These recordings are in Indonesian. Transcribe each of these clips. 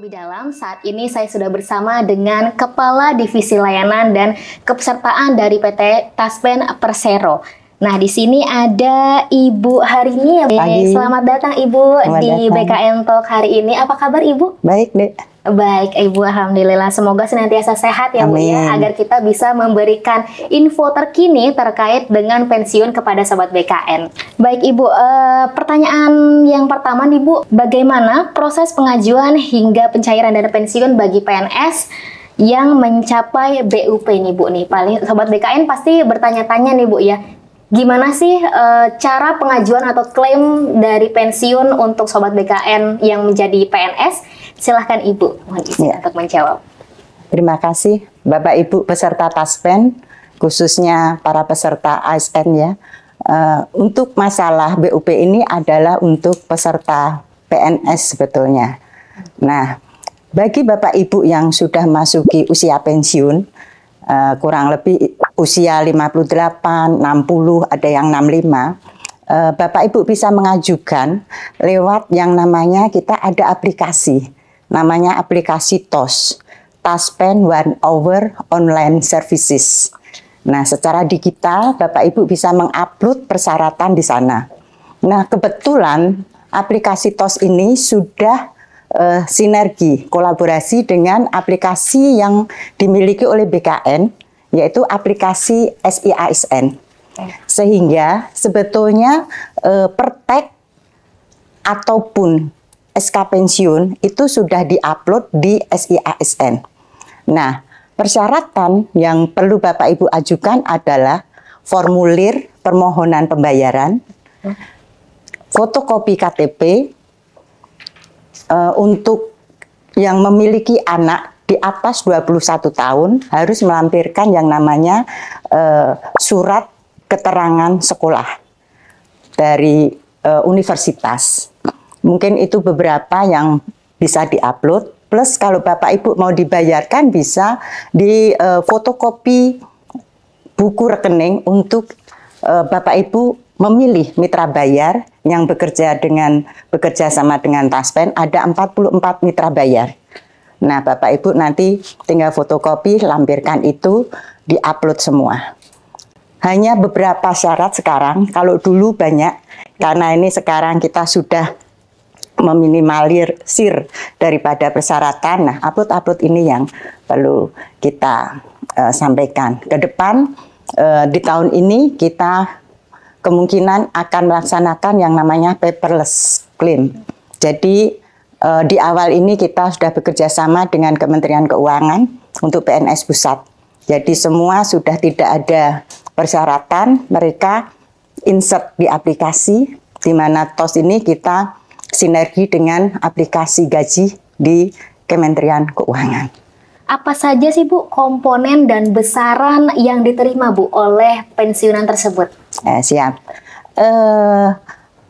lebih dalam, saat ini saya sudah bersama dengan Kepala Divisi Layanan dan Kepesertaan dari PT Taspen Persero. Nah, di sini ada Ibu Harini. Selamat datang Ibu di BKN Talk hari ini. Apa kabar Ibu? Baik, Dek. Baik, Ibu. Alhamdulillah. Semoga senantiasa sehat ya, Bu ya, agar kita bisa memberikan info terkini terkait dengan pensiun kepada Sobat BKN. Baik, Ibu. Pertanyaan yang pertama nih, Bu. Bagaimana proses pengajuan hingga pencairan dana pensiun bagi PNS yang mencapai BUP nih, Bu? Nih, paling Sobat BKN pasti bertanya-tanya nih, Bu ya. Gimana sih cara pengajuan atau klaim dari pensiun untuk Sobat BKN yang menjadi PNS? Silahkan Ibu, mohon izin untuk menjawab. Terima kasih Bapak Ibu peserta Taspen, khususnya para peserta ASN ya. Untuk masalah BUP ini adalah untuk peserta PNS sebetulnya. Nah, bagi Bapak Ibu yang sudah masuki usia pensiun, kurang lebih usia 58, 60, ada yang 65, Bapak Ibu bisa mengajukan lewat yang namanya kita ada aplikasi, namanya aplikasi TOS, Taspen 1 Hour Online Services. Nah, secara digital Bapak Ibu bisa mengupload persyaratan di sana. Nah, kebetulan aplikasi TOS ini sudah sinergi, kolaborasi dengan aplikasi yang dimiliki oleh BKN, yaitu aplikasi SIASN. Sehingga sebetulnya pertek ataupun SK pensiun itu sudah diupload di SIASN. Nah, persyaratan yang perlu Bapak Ibu ajukan adalah formulir permohonan pembayaran, fotokopi KTP, untuk yang memiliki anak di atas 21 tahun harus melampirkan yang namanya surat keterangan sekolah dari universitas. Mungkin itu beberapa yang bisa diupload. Plus kalau Bapak Ibu mau dibayarkan bisa di fotokopi buku rekening untuk Bapak Ibu memilih mitra bayar yang bekerja sama dengan Taspen. Ada 44 mitra bayar. Nah, Bapak Ibu nanti tinggal fotokopi, lampirkan itu, diupload semua. Hanya beberapa syarat sekarang, kalau dulu banyak, karena ini sekarang kita sudah meminimalisir daripada persyaratan. Nah, upload ini yang perlu kita sampaikan. Ke depan, di tahun ini kita kemungkinan akan melaksanakan yang namanya paperless claim. Jadi, di awal ini kita sudah bekerja sama dengan Kementerian Keuangan untuk PNS Pusat. Jadi semua sudah tidak ada persyaratan, mereka insert di aplikasi, di mana TOS ini kita sinergi dengan aplikasi gaji di Kementerian Keuangan. Apa saja sih Bu komponen dan besaran yang diterima Bu oleh pensiunan tersebut? Siap.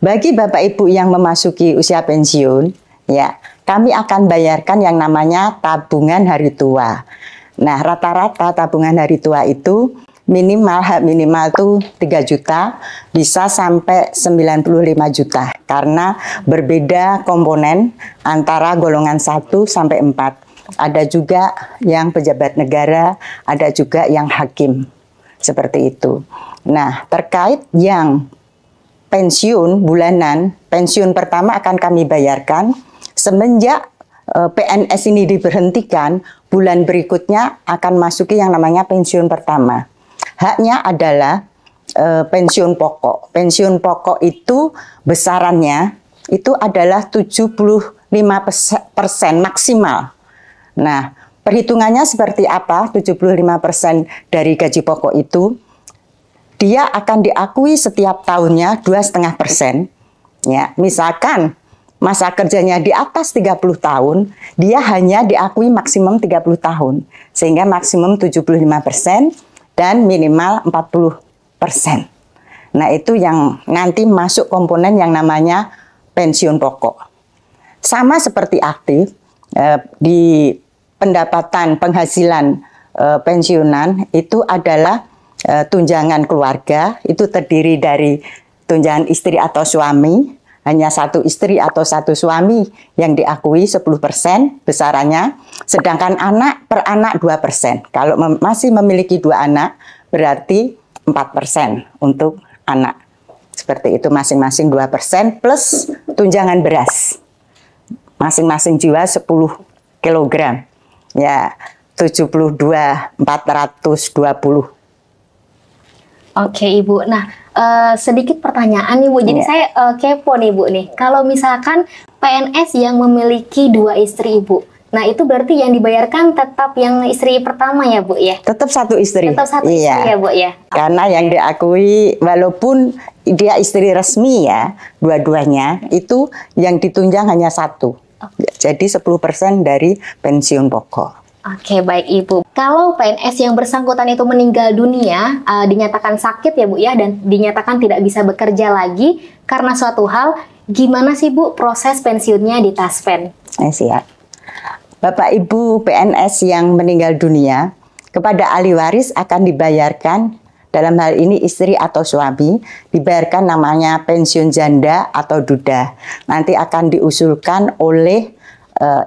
Bagi Bapak Ibu yang memasuki usia pensiun, ya, kami akan bayarkan yang namanya tabungan hari tua. Nah, rata-rata tabungan hari tua itu minimal tuh 3 juta, bisa sampai 95 juta. Karena berbeda komponen antara golongan 1 sampai 4. Ada juga yang pejabat negara, ada juga yang hakim. Seperti itu. Nah, terkait yang pensiun bulanan, pensiun pertama akan kami bayarkan. Semenjak PNS ini diberhentikan, bulan berikutnya akan masuki yang namanya pensiun pertama. Haknya adalah pensiun pokok. Pensiun pokok itu besarannya itu adalah 75% maksimal. Nah, perhitungannya seperti apa? 75% dari gaji pokok itu, dia akan diakui setiap tahunnya 2,5%. Ya, misalkan masa kerjanya di atas 30 tahun, dia hanya diakui maksimum 30 tahun. Sehingga maksimum 75% dan minimal 40%. Nah, itu yang nanti masuk komponen yang namanya pensiun pokok. Sama seperti aktif, di pendapatan penghasilan pensiunan itu adalah tunjangan keluarga, itu terdiri dari tunjangan istri atau suami, hanya satu istri atau satu suami yang diakui 10% besarannya, sedangkan anak per anak 2%. Kalau masih memiliki 2 anak, berarti 4% untuk anak. Seperti itu, masing-masing 2% plus tunjangan beras. Masing-masing jiwa 10 kilogram. Ya, 72.420. Oke Ibu, nah sedikit pertanyaan nih Bu, jadi saya kepo nih Bu nih, kalau misalkan PNS yang memiliki 2 istri Ibu, nah itu berarti yang dibayarkan tetap yang istri pertama ya Bu ya? Tetap satu istri. Tetap satu istri ya Bu ya? Karena yang diakui walaupun dia istri resmi ya, dua-duanya itu yang ditunjang hanya satu. Jadi 10% dari pensiun pokok. Oke, baik Ibu. Kalau PNS yang bersangkutan itu meninggal dunia, dinyatakan sakit ya Bu ya, dan dinyatakan tidak bisa bekerja lagi karena suatu hal, gimana sih Bu proses pensiunnya di Taspen? Siap. Bapak Ibu PNS yang meninggal dunia, kepada ahli waris akan dibayarkan, dalam hal ini istri atau suami, dibayarkan namanya pensiun janda atau duda. Nanti akan diusulkan oleh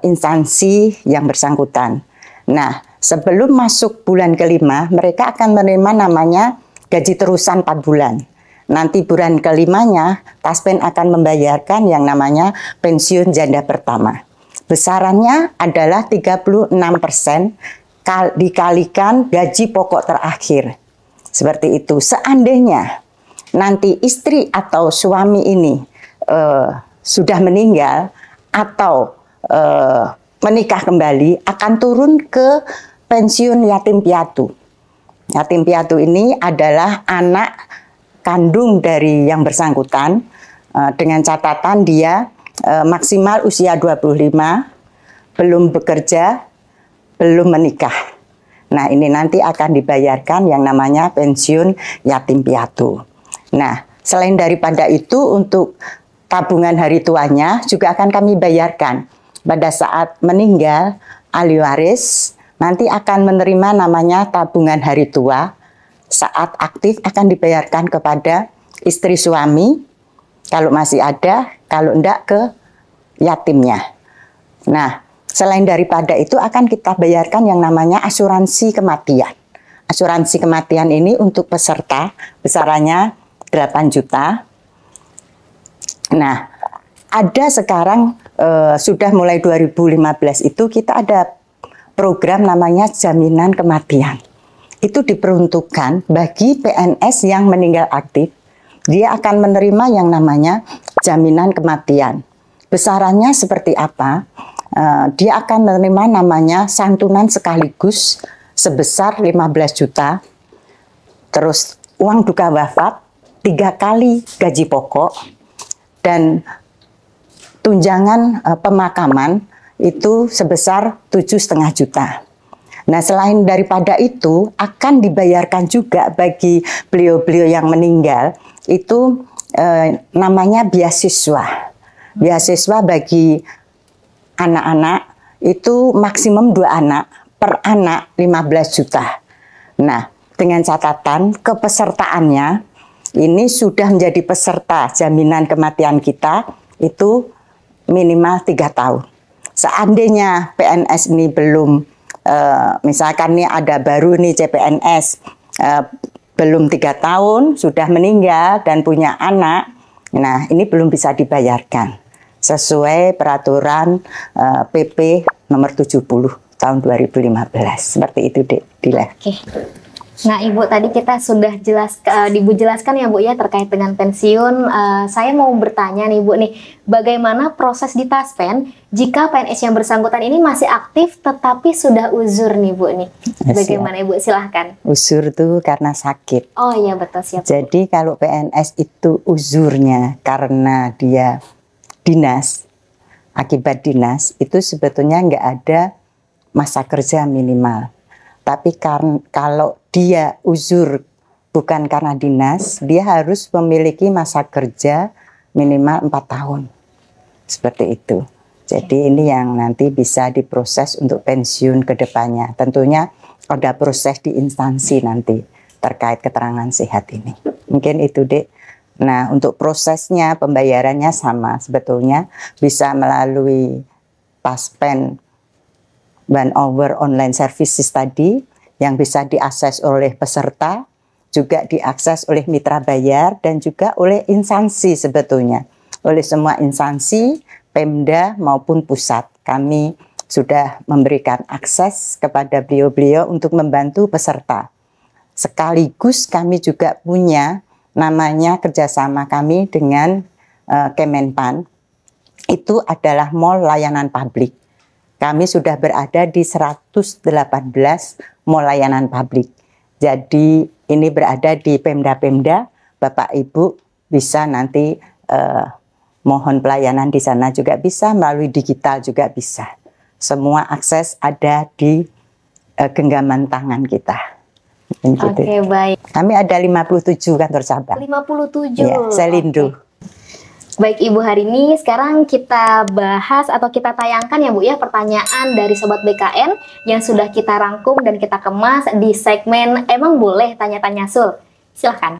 instansi yang bersangkutan. Nah, sebelum masuk bulan kelima, mereka akan menerima namanya gaji terusan 4 bulan. Nanti bulan kelimanya, Taspen akan membayarkan yang namanya pensiun janda pertama. Besarannya adalah 36% dikalikan gaji pokok terakhir. Seperti itu. Seandainya nanti istri atau suami ini sudah meninggal atau menikah kembali, akan turun ke pensiun yatim piatu. Yatim piatu ini adalah anak kandung dari yang bersangkutan, dengan catatan dia maksimal usia 25, belum bekerja, belum menikah. Nah, ini nanti akan dibayarkan yang namanya pensiun yatim piatu. Nah, selain daripada itu, untuk tabungan hari tuanya juga akan kami bayarkan. Pada saat meninggal, ahli waris nanti akan menerima namanya tabungan hari tua. Saat aktif akan dibayarkan kepada istri suami, kalau masih ada, kalau enggak ke yatimnya. Nah, selain daripada itu akan kita bayarkan yang namanya asuransi kematian. Asuransi kematian ini untuk peserta besarannya 8 juta. Nah, ada sekarang sudah mulai 2015 itu kita ada program namanya jaminan kematian. Itu diperuntukkan bagi PNS yang meninggal aktif. Dia akan menerima yang namanya jaminan kematian. Besarannya seperti apa? Dia akan menerima namanya santunan sekaligus sebesar 15 juta. Terus uang duka wafat 3 kali gaji pokok. Dan tunjangan pemakaman itu sebesar 7,5 juta. Nah, selain daripada itu akan dibayarkan juga bagi beliau-beliau yang meninggal itu namanya beasiswa. Beasiswa bagi anak-anak itu maksimum 2 anak, per anak 15 juta. Nah, dengan catatan kepesertaannya ini sudah menjadi peserta jaminan kematian kita itu minimal 3 tahun. Seandainya PNS ini belum, misalkan nih ada baru nih CPNS, belum 3 tahun, sudah meninggal dan punya anak, nah ini belum bisa dibayarkan. Sesuai peraturan PP nomor 70 tahun 2015. Seperti itu, Dila. Oke. Nah, Ibu tadi kita sudah Ibu jelaskan ya Bu ya terkait dengan pensiun. Saya mau bertanya nih Bu nih, bagaimana proses di Taspen jika PNS yang bersangkutan ini masih aktif tetapi sudah uzur nih Bu nih? Bagaimana Ibu? Silahkan. Uzur itu karena sakit. Oh iya betul, siap. Jadi kalau PNS itu uzurnya karena dia dinas, akibat dinas, itu sebetulnya nggak ada masa kerja minimal. Tapi kalau dia uzur bukan karena dinas, dia harus memiliki masa kerja minimal 4 tahun. Seperti itu. Jadi ini yang nanti bisa diproses untuk pensiun ke depannya. Tentunya ada proses di instansi nanti terkait keterangan sehat ini. Mungkin itu, Dek. Nah, untuk prosesnya pembayarannya sama sebetulnya, bisa melalui Taspen One Hour Online Services tadi yang bisa diakses oleh peserta, juga diakses oleh mitra bayar dan juga oleh instansi sebetulnya. Oleh semua instansi, Pemda maupun pusat. Kami sudah memberikan akses kepada beliau-beliau untuk membantu peserta. Sekaligus kami juga punya namanya kerjasama kami dengan Kemenpan, itu adalah mall layanan publik. Kami sudah berada di 118 mall layanan publik. Jadi ini berada di Pemda-Pemda, Bapak Ibu bisa nanti mohon pelayanan di sana juga bisa, melalui digital juga bisa. Semua akses ada di genggaman tangan kita. Oke, baik. Kami ada 57 kantor cabang. 57. Ya, Selindo. Baik Ibu, hari ini sekarang kita bahas atau kita tayangkan ya Bu ya pertanyaan dari Sobat BKN yang sudah kita rangkum dan kita kemas di segmen Emang Boleh Tanya-Tanya Sul. Silahkan.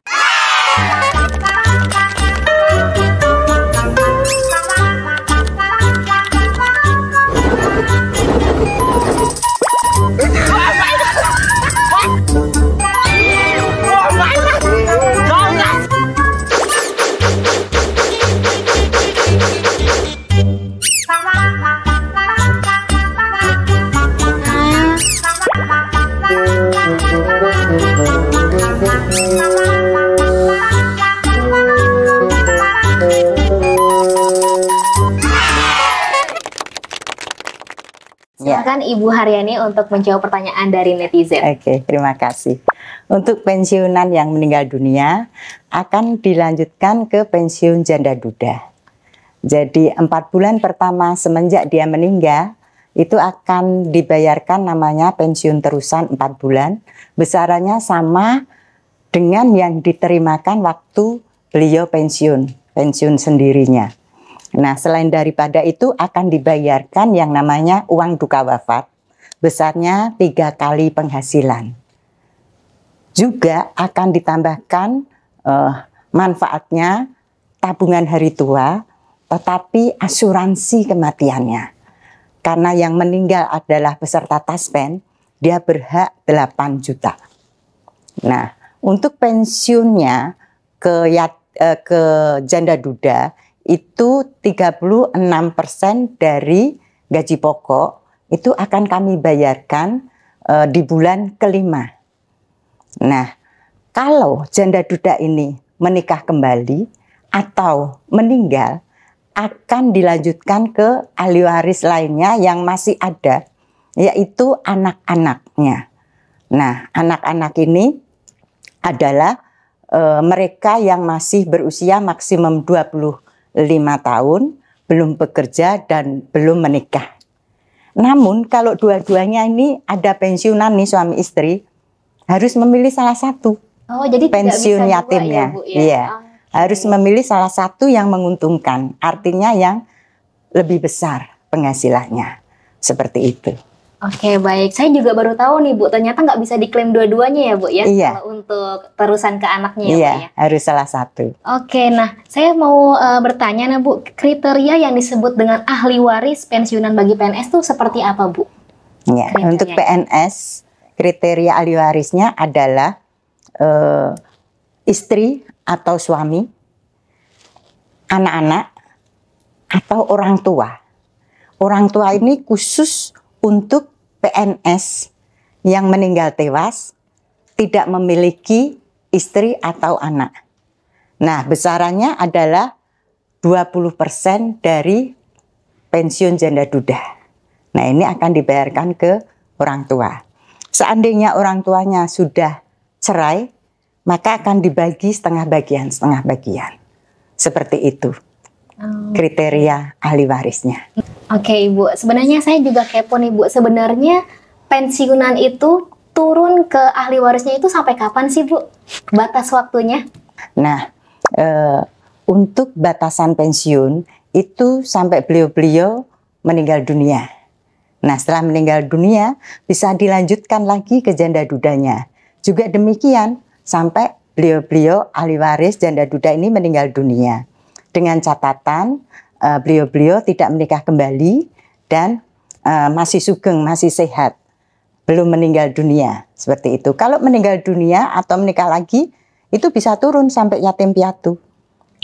Silakan Ibu Haryani untuk menjawab pertanyaan dari netizen. Oke, terima kasih. Untuk pensiunan yang meninggal dunia akan dilanjutkan ke pensiun janda duda. Jadi 4 bulan pertama semenjak dia meninggal itu akan dibayarkan namanya pensiun terusan 4 bulan. Besarannya sama dengan yang diterimakan waktu beliau pensiun sendirinya. Nah, selain daripada itu akan dibayarkan yang namanya uang duka wafat, besarnya 3 kali penghasilan. Juga akan ditambahkan manfaatnya tabungan hari tua, tetapi asuransi kematiannya. Karena yang meninggal adalah peserta Taspen, dia berhak 8 juta. Nah, untuk pensiunnya ke janda duda, itu 36% dari gaji pokok itu akan kami bayarkan di bulan kelima. Nah, kalau janda duda ini menikah kembali atau meninggal, akan dilanjutkan ke ahli waris lainnya yang masih ada, yaitu anak-anaknya. Nah, anak-anak ini adalah mereka yang masih berusia maksimum 25 tahun, belum bekerja dan belum menikah. Namun kalau dua-duanya ini ada pensiunan nih suami istri, harus memilih salah satu. Oh, jadi pensiun tidak bisa yatimnya. juga ya, Bu, ya? Iya. Harus memilih salah satu yang menguntungkan, artinya yang lebih besar penghasilannya. Seperti itu. Oke, baik. Saya juga baru tahu nih Bu, ternyata nggak bisa diklaim dua-duanya ya Bu ya, Iya. kalau untuk terusan ke anaknya ya Iya, Bu ya. harus salah satu. Oke, nah saya mau bertanya nih Bu, kriteria yang disebut dengan ahli waris pensiunan bagi PNS itu seperti apa Bu? Ya, untuk PNS kriteria ahli warisnya adalah istri atau suami, anak-anak, atau orang tua. Orang tua ini khusus untuk PNS yang meninggal tewas, tidak memiliki istri atau anak. Nah, besarannya adalah 20% dari pensiun janda duda. Nah, ini akan dibayarkan ke orang tua. Seandainya orang tuanya sudah cerai, maka akan dibagi setengah bagian. Seperti itu kriteria ahli warisnya. Oke Ibu, sebenarnya saya juga kepo nih Bu, sebenarnya pensiunan itu turun ke ahli warisnya itu sampai kapan sih Bu? Batas waktunya? Nah, untuk batasan pensiun itu sampai beliau-beliau meninggal dunia. Nah, setelah meninggal dunia bisa dilanjutkan lagi ke janda dudanya. Juga demikian sampai beliau-beliau ahli waris janda duda ini meninggal dunia. Dengan catatan beliau-beliau tidak menikah kembali dan masih sugeng, masih sehat, belum meninggal dunia, seperti itu. Kalau meninggal dunia atau menikah lagi, itu bisa turun sampai yatim piatu.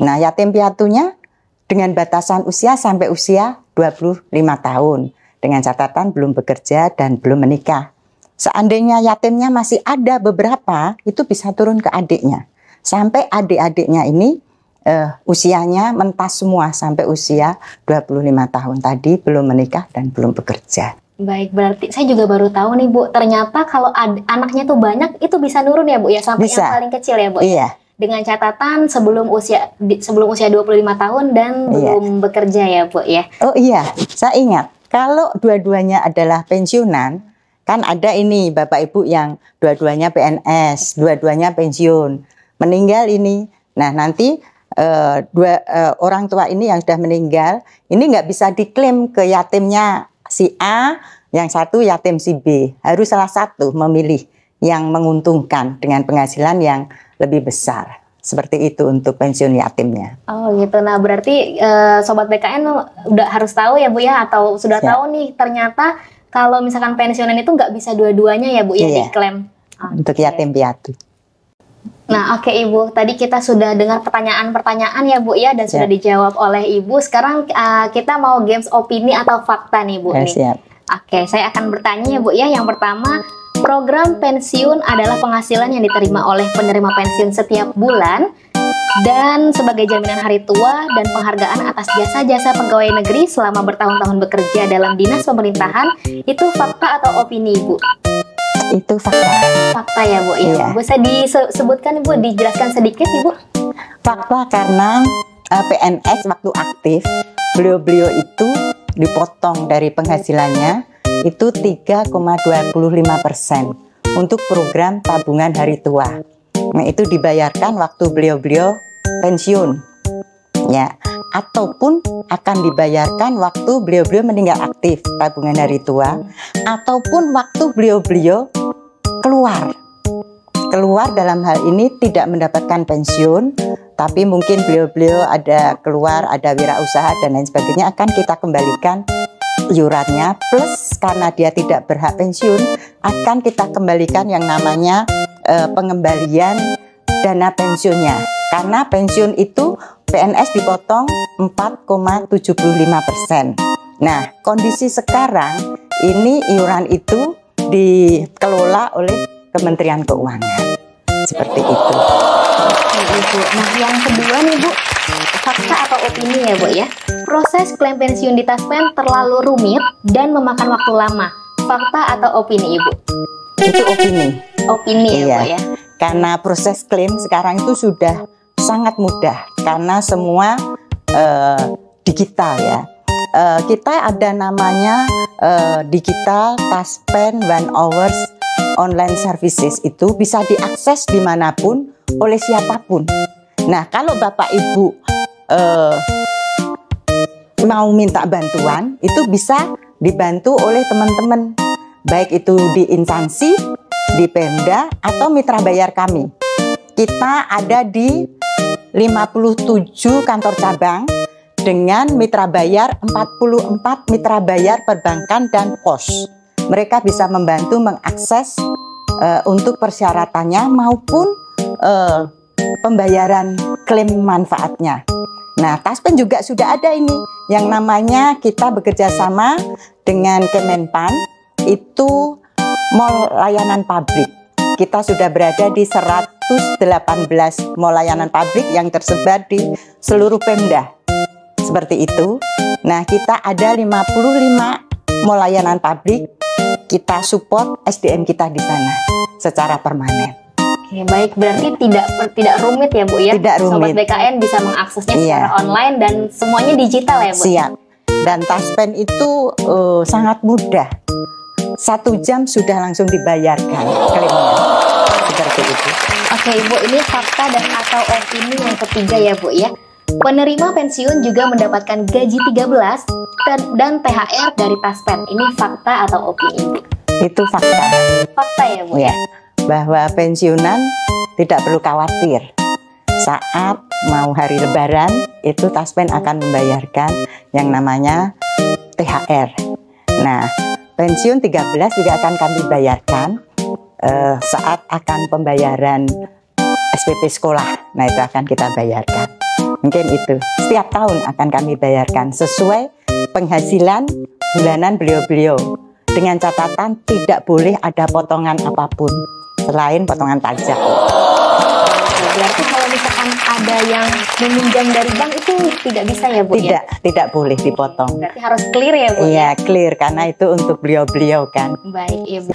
Nah, yatim piatunya dengan batasan usia sampai usia 25 tahun. Dengan catatan belum bekerja dan belum menikah. Seandainya yatimnya masih ada beberapa, itu bisa turun ke adiknya. Sampai adik-adiknya ini usianya mentas semua sampai usia 25 tahun tadi, belum menikah dan belum bekerja. Baik, berarti saya juga baru tahu nih Bu, ternyata kalau anaknya tuh banyak, itu bisa nurun ya Bu ya, sampai bisa. Yang paling kecil ya Bu? Iya. Dengan catatan sebelum usia 25 tahun dan belum bekerja ya Bu ya? Oh iya, saya ingat. Kalau dua-duanya adalah pensiunan, kan ada ini Bapak Ibu yang dua-duanya PNS, dua-duanya pensiun, meninggal ini. Nah nanti orang tua ini yang sudah meninggal, ini nggak bisa diklaim ke yatimnya si A, yang satu yatim si B. Harus salah satu memilih yang menguntungkan dengan penghasilan yang lebih besar. Seperti itu untuk pensiun yatimnya. Oh gitu. Nah berarti Sobat BKN udah harus tahu ya Bu ya, atau sudah tahu nih ternyata kalau misalkan pensiunan itu nggak bisa dua-duanya ya Bu ya diklaim. Untuk yatim piatu. Nah oke Ibu, tadi kita sudah dengar pertanyaan-pertanyaan ya Bu ya, dan sudah dijawab oleh Ibu. Sekarang kita mau games opini atau fakta nih Bu. Siap. Oke, saya akan bertanya ya Bu ya. Yang pertama, program pensiun adalah penghasilan yang diterima oleh penerima pensiun setiap bulan dan sebagai jaminan hari tua dan penghargaan atas jasa-jasa pegawai negeri selama bertahun-tahun bekerja dalam dinas pemerintahan. Itu fakta atau opini Ibu? Itu fakta. Fakta ya Bu ya. Iya. Bisa disebutkan Ibu, dijelaskan sedikit Ibu? Fakta karena PNS waktu aktif, beliau-beliau itu dipotong dari penghasilannya itu 3,25% untuk program tabungan hari tua. Nah, itu dibayarkan waktu beliau-beliau pensiun. Ya, ataupun akan dibayarkan waktu beliau-beliau meninggal aktif tabungan hari tua, ataupun waktu beliau-beliau keluar dalam hal ini tidak mendapatkan pensiun, tapi mungkin beliau-beliau ada keluar, ada wirausaha dan lain sebagainya, akan kita kembalikan iurannya, plus karena dia tidak berhak pensiun akan kita kembalikan yang namanya pengembalian dana pensiunnya, karena pensiun itu PNS dipotong 4,75%. Nah, kondisi sekarang ini iuran itu dikelola oleh Kementerian Keuangan. Seperti itu. Ibu. Nah, yang kedua nih Bu, fakta atau opini ya Bu ya. Proses klaim pensiun di Taspen terlalu rumit dan memakan waktu lama. Fakta atau opini Ibu? Itu opini. Opini ya Bu ya. Karena proses klaim sekarang itu sudah sangat mudah karena semua digital ya. Kita ada namanya digital Taspen 1 hours online services, itu bisa diakses dimanapun oleh siapapun. Nah, kalau Bapak Ibu mau minta bantuan, itu bisa dibantu oleh teman-teman, baik itu di instansi, di Pemda, atau mitra bayar kami. Kita ada di 57 kantor cabang dengan mitra bayar 44 mitra bayar perbankan dan pos. Mereka bisa membantu mengakses untuk persyaratannya maupun pembayaran klaim manfaatnya. Nah, Taspen juga sudah ada ini yang namanya kita bekerja sama dengan Kemenpan, itu mall layanan publik. Kita sudah berada di 118 mall layanan publik yang tersebar di seluruh Pemda. Seperti itu. Nah, kita ada 55 mall layanan publik. Kita support SDM kita di sana secara permanen. Oke, baik, berarti tidak rumit ya Bu ya. Tidak rumit. Sobat BKN bisa mengaksesnya secara online dan semuanya digital ya Bu. Siap. Dan Taspen itu sangat mudah. 1 jam sudah langsung dibayarkan klaimnya. Seperti itu. Oke Ibu, ini fakta dan atau opini yang ketiga ya Bu ya. Penerima pensiun juga mendapatkan gaji 13 dan THR dari Taspen. Ini fakta atau opini Ibu? Itu fakta. Fakta ya Bu ya. Bahwa pensiunan tidak perlu khawatir. Saat mau hari Lebaran, itu Taspen akan membayarkan yang namanya THR. Nah, pensiun 13 juga akan kami bayarkan saat akan pembayaran SPP sekolah. Nah, itu akan kita bayarkan. Mungkin itu. Setiap tahun akan kami bayarkan sesuai penghasilan bulanan beliau-beliau. Dengan catatan tidak boleh ada potongan apapun selain potongan pajak. Berarti kalau misalkan ada yang meminjam dari bank itu tidak bisa ya Bu? Tidak boleh dipotong. Berarti harus clear ya Bu? Iya, clear karena itu untuk beliau-beliau kan. Baik Ibu.